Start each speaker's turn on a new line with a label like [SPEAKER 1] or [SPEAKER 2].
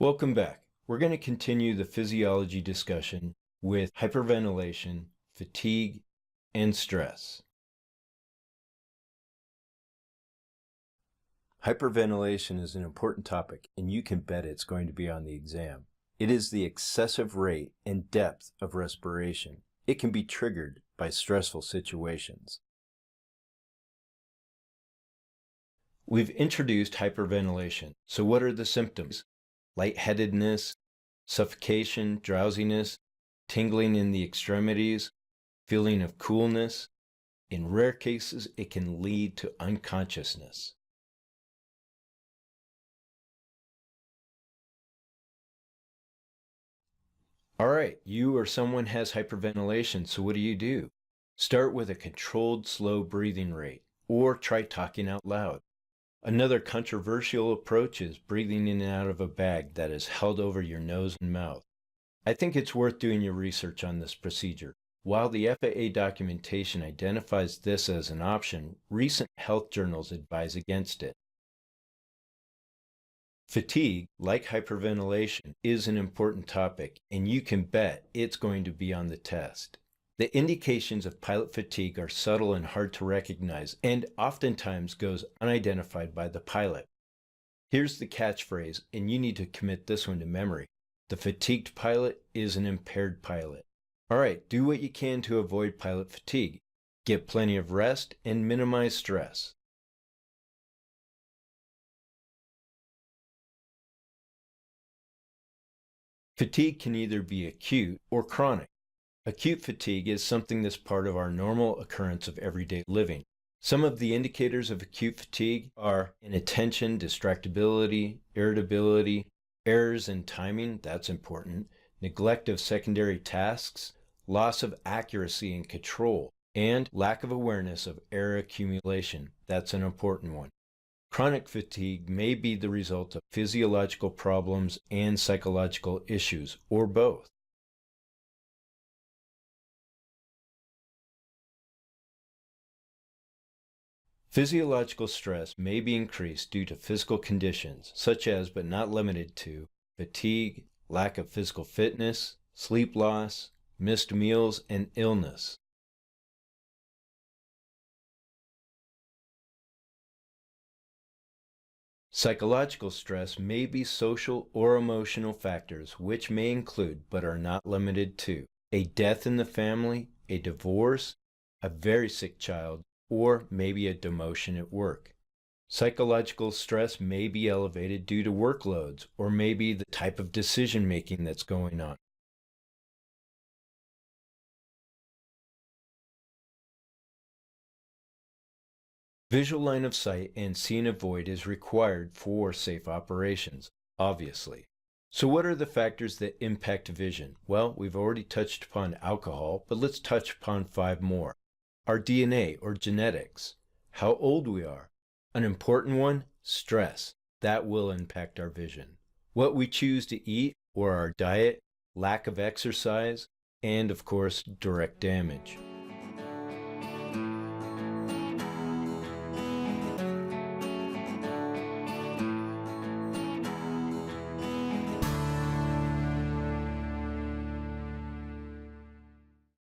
[SPEAKER 1] Welcome back. We're going to continue the physiology discussion with hyperventilation, fatigue, and stress. Hyperventilation is an important topic, and you can bet it's going to be on the exam. It is the excessive rate and depth of respiration. It can be triggered by stressful situations. We've introduced hyperventilation. So what are the symptoms? Lightheadedness, suffocation, drowsiness, tingling in the extremities, feeling of coolness. In rare cases, it can lead to unconsciousness. All right, you or someone has hyperventilation, so what do? Start with a controlled, slow breathing rate, or try talking out loud. Another controversial approach is breathing in and out of a bag that is held over your nose and mouth. I think it's worth doing your research on this procedure. While the FAA documentation identifies this as an option, recent health journals advise against it. Fatigue, like hyperventilation, is an important topic, and you can bet it's going to be on the test. The indications of pilot fatigue are subtle and hard to recognize, and oftentimes goes unidentified by the pilot. Here's the catchphrase, and you need to commit this one to memory. The fatigued pilot is an impaired pilot. All right, do what you can to avoid pilot fatigue. Get plenty of rest and minimize stress. Fatigue can either be acute or chronic. Acute fatigue is something that's part of our normal occurrence of everyday living. Some of the indicators of acute fatigue are inattention, distractibility, irritability, errors in timing, that's important, neglect of secondary tasks, loss of accuracy and control, and lack of awareness of error accumulation, that's an important one. Chronic fatigue may be the result of physiological problems and psychological issues, or both. Physiological stress may be increased due to physical conditions, such as but not limited to fatigue, lack of physical fitness, sleep loss, missed meals, and illness. Psychological stress may be social or emotional factors which may include, but are not limited to, a death in the family, a divorce, a very sick child, or maybe a demotion at work. Psychological stress may be elevated due to workloads, or maybe the type of decision-making that's going on. Visual line of sight and seeing a void is required for safe operations, obviously. So what are the factors that impact vision? Well, we've already touched upon alcohol, but let's touch upon 5 more. Our DNA or genetics, how old we are. An important one, stress. That will impact our vision. What we choose to eat or our diet, lack of exercise, and of course, direct damage.